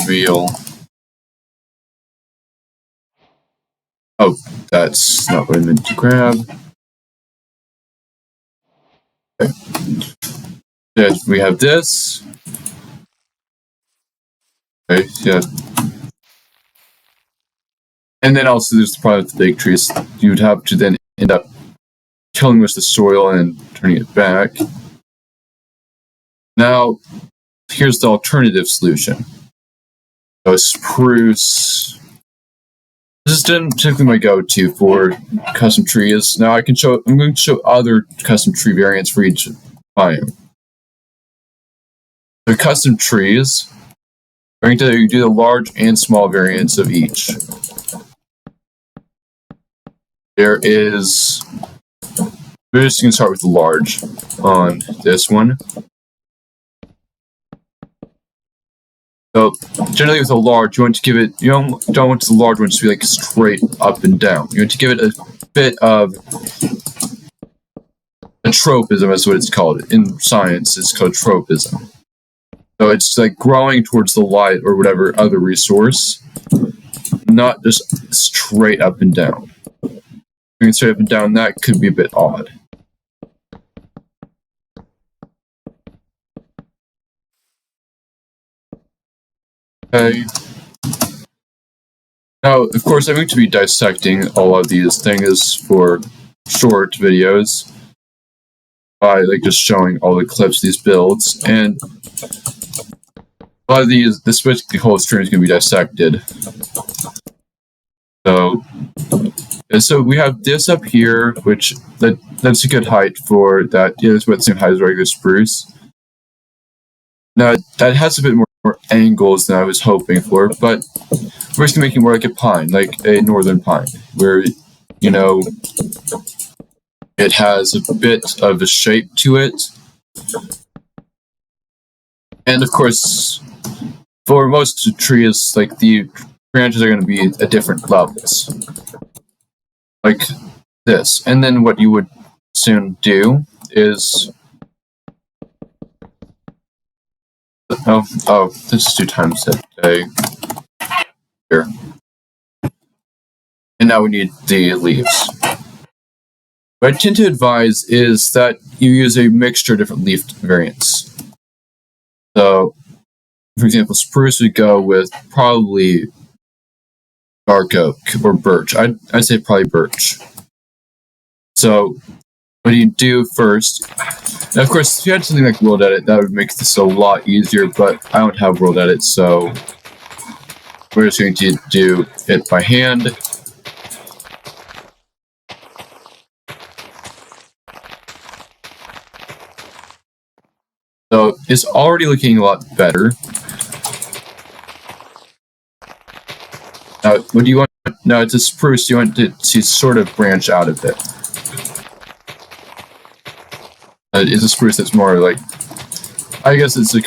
meal. Oh, that's not what I meant to grab. Okay. Then we have this. Okay, yeah. And then also there's the problem with the big trees. You would have to then end up killing most of the soil and turning it back. Now, here's the alternative solution. So spruce. This is typically my go-to for custom trees. Now I'm going to show other custom tree variants for each biome. The custom trees, we're going to do the large and small variants of each. There is. We're just going to start with the large on this one. So generally with a large, you want to give it, you don't want the large ones to be like straight up and down. You want to give it a bit of a tropism, is what it's called. In science, it's called tropism. So it's like growing towards the light or whatever other resource, not just straight up and down. Going straight up and down, that could be a bit odd. Okay. Now, of course, I'm going to be dissecting all of these things for short videos by like just showing all the clips of these builds, and a lot of this basically whole stream is going to be dissected. So we have this up here, which that's a good height for that. Yeah, that's about the same height as regular spruce. Now that has a bit more angles than I was hoping for, but we're just making it more like a pine, like a northern pine, where, you know, it has a bit of a shape to it. And of course, for most trees, like the branches are going to be at different levels, like this. And then what you would soon do is oh, this is 2 times a day. Here. And now we need the leaves. What I tend to advise is that you use a mixture of different leaf variants. So, for example, spruce would go with probably dark oak or birch. I'd say probably birch. So, what you do first, now of course, if you had something like World Edit, that would make this a lot easier, but I don't have World Edit, so we're just going to do it by hand. So it's already looking a lot better. Now, what do you want? Now it's a spruce, you want it to sort of branch out a bit. It's a spruce that's more like, I guess it's a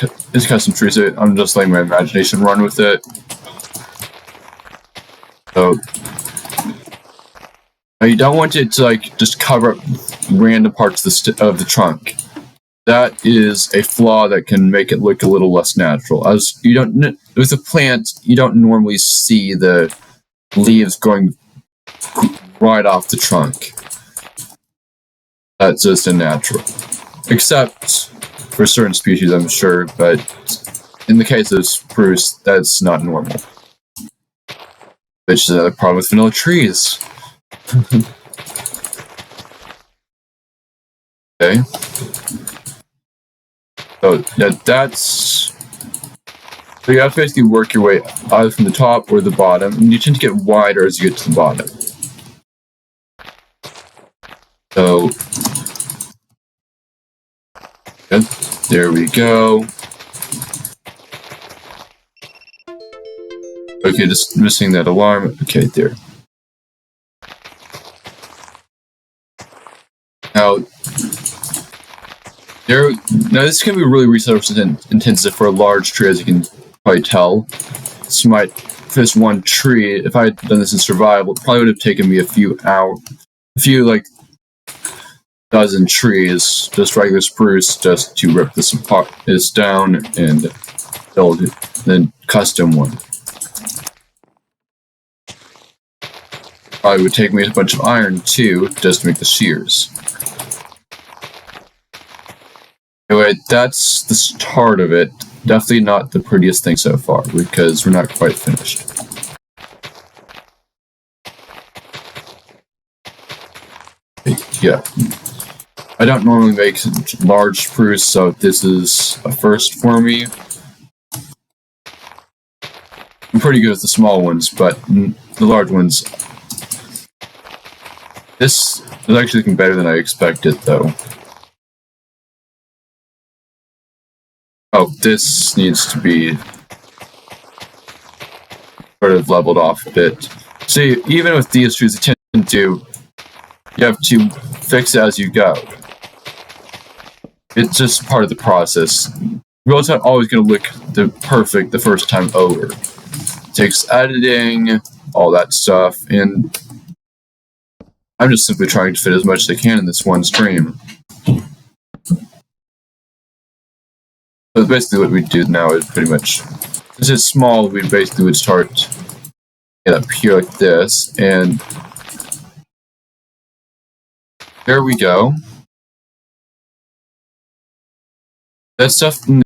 custom tree, so I'm just letting my imagination run with it. So you don't want it to like just cover up random parts of the trunk. That is a flaw that can make it look a little less natural. As you don't, with a plant, you don't normally see the leaves going right off the trunk. That's just unnatural. Except for certain species, I'm sure, but in the case of spruce, that's not normal. Which is another problem with vanilla trees. Okay. So, yeah, so you have to basically work your way either from the top or the bottom, and you tend to get wider as you get to the bottom. So, good. There we go. Okay, just missing that alarm. Okay, there. Now this can be really resource intensive for a large tree, as you can probably tell. So for this one tree, if I had done this in survival, it probably would have taken me a few like dozen trees, just regular spruce, just to rip this down and build the custom one. Probably would take me a bunch of iron too, just to make the shears. Anyway, that's the start of it. Definitely not the prettiest thing so far, because we're not quite finished. Yeah. I don't normally make large spruce, so this is a first for me. I'm pretty good with the small ones, but the large ones... This is actually looking better than I expected, though. Oh, this needs to be sort of leveled off a bit. See, even with these trees, you have to fix it as you go. It's just part of the process. Roads aren't always going to look perfect the first time over. It takes editing, all that stuff, and I'm just simply trying to fit as much as I can in this one stream. So basically what we do now is pretty much, since it's small, we basically would start up here like this, and there we go. That's definitely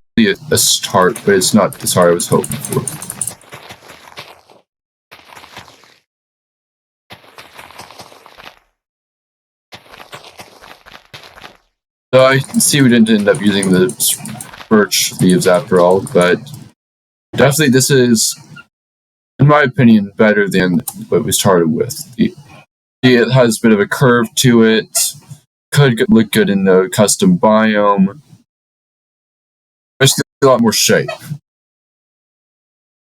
a start, but it's not the start I was hoping for. So I see we didn't end up using the birch leaves after all, but definitely this is, in my opinion, better than what we started with. It has a bit of a curve to it, could look good in the custom biome. Basically a lot more shape.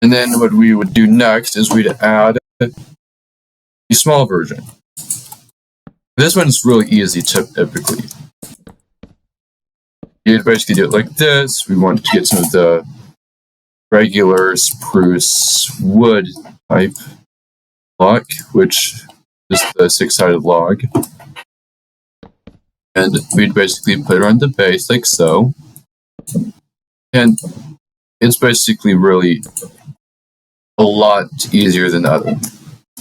And then what we would do next is we'd add a small version. This one's really easy typically. You'd basically do it like this. We want to get some of the regular spruce wood type block, which is the 6-sided log. And we'd basically put it on the base like so. And it's basically really a lot easier than the other one.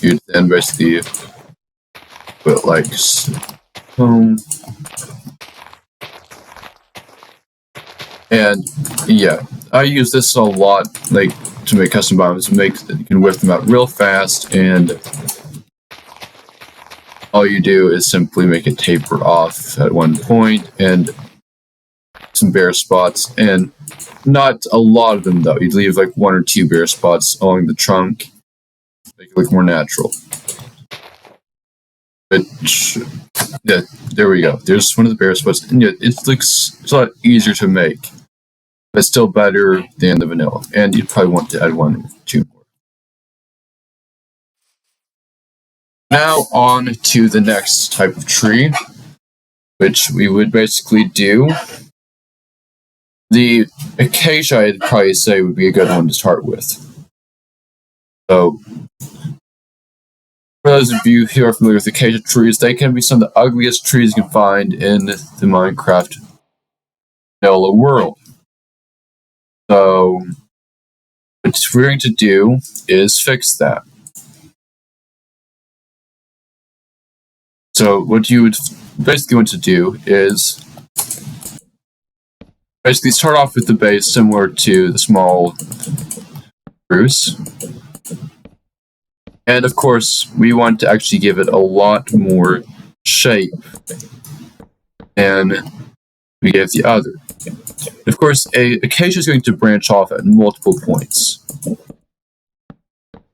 You'd then basically put it like so. And yeah, I use this a lot, like to make custom biomes. You can whip them out real fast, and all you do is simply make it taper off at one point, and some bare spots, and not a lot of them though. You'd leave like 1 or 2 bare spots along the trunk, make it look more natural. But yeah, there we go. There's one of the bare spots, and yeah, it's a lot easier to make, but still better than the vanilla. And you'd probably want to add 1 or 2 more. Now on to the next type of tree, which we would basically do. The acacia, I'd probably say, would be a good one to start with. So, for those of you who are familiar with acacia trees, they can be some of the ugliest trees you can find in the Minecraft vanilla world. So, what we're going to do is fix that. So, what you would basically want to do is basically start off with the base similar to the small spruce. And of course, we want to actually give it a lot more shape than we gave the other. Of course, acacia is going to branch off at multiple points.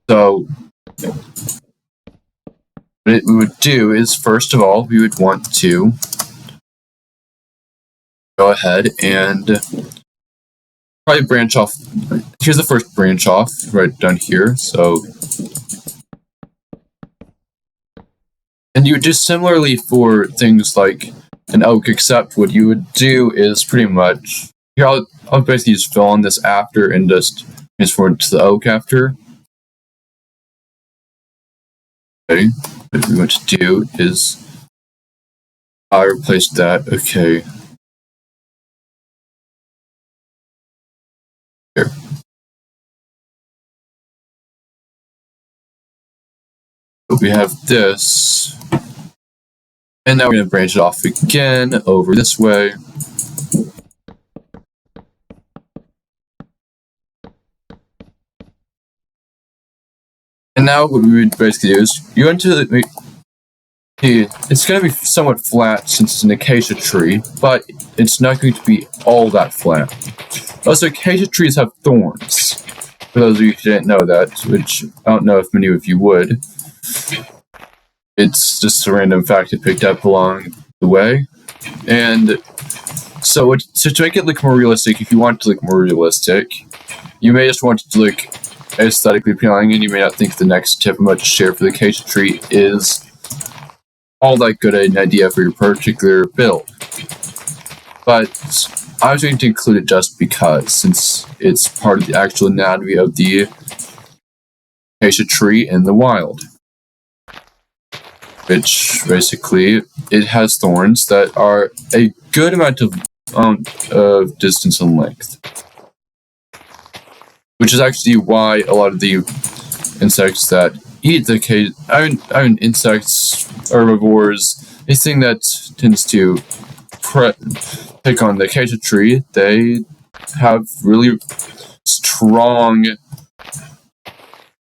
So, what we would do is, first of all, we would want to go ahead and probably branch off. Here's the first branch off, right down here. So, and you would do similarly for things like an oak, except what you would do is pretty much, here I'll basically just fill in this after and just transform it to the oak after. Okay, what we want to do is, I replace that, okay. Here. But we have this. And now we're going to branch it off again over this way. And now what we would basically do is you want to it's going to be somewhat flat since it's an acacia tree, but it's not going to be all that flat. Also, acacia trees have thorns. For those of you who didn't know that, which I don't know if many of you would. It's just a random fact I picked up along the way. And so to make it look more realistic, if you want it to look more realistic, you may just want it to look aesthetically appealing, and you may not think the next tip I'm about to share for the acacia tree is all that good an idea for your particular build. But I was going to include it just because, since it's part of the actual anatomy of the acacia tree in the wild. Which, basically, it has thorns that are a good amount of distance and length. Which is actually why a lot of the insects that eat the acacia, insects, herbivores, anything that tends to pick on the acacia tree, they have really strong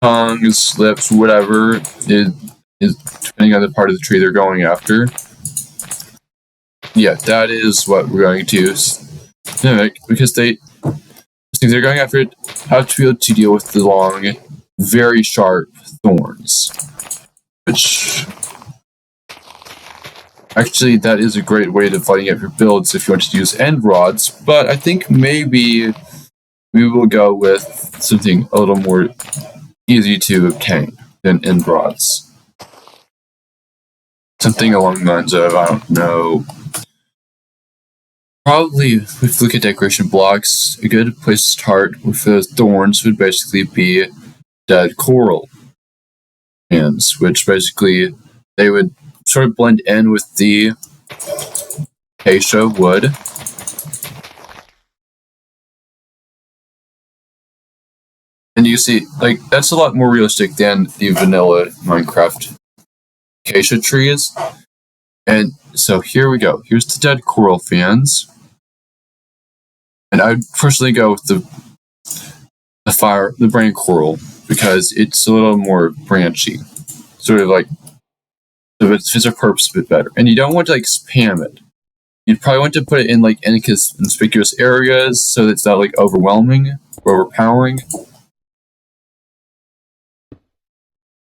tongues, lips, whatever is depending on the part of the tree they're going after. Yeah, that is what we're going to mimic, because they're going after it, have to be able to deal with the long, very sharp thorns. Which, actually, that is a great way to fighting out your builds if you want to use end rods, but I think maybe we will go with something a little more easy to obtain than end rods. Something along the lines of, I don't know, probably, if you look at decoration blocks, a good place to start with those thorns would basically be dead coral hands, which basically they would sort of blend in with the acacia wood. And you see, like, that's a lot more realistic than the vanilla Minecraft acacia trees. And so here we go. Here's the dead coral fans. And I would personally go with the brain coral, because it's a little more branchy. Sort of like, so it fits our purpose a bit better. And you don't want to like spam it. You'd probably want to put it in like inconspicuous areas so that it's not like overwhelming or overpowering.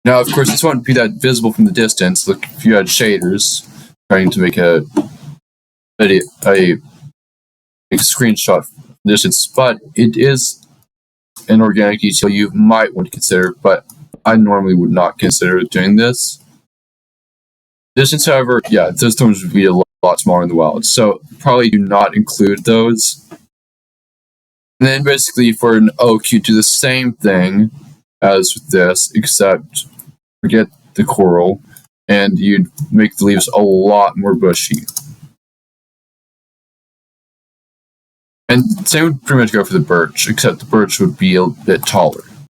Now, of course, this won't be that visible from the distance. Look, if you had shaders trying to make a screenshot from the distance, but it is an organic detail you might want to consider, but I normally would not consider doing this. Distance, however, yeah, those thorns would be a lot smaller in the wild, so probably do not include those. And then basically for an oak, you do the same thing as with this, except forget the coral, and you'd make the leaves a lot more bushy. And same would pretty much go for the birch, except the birch would be a bit taller.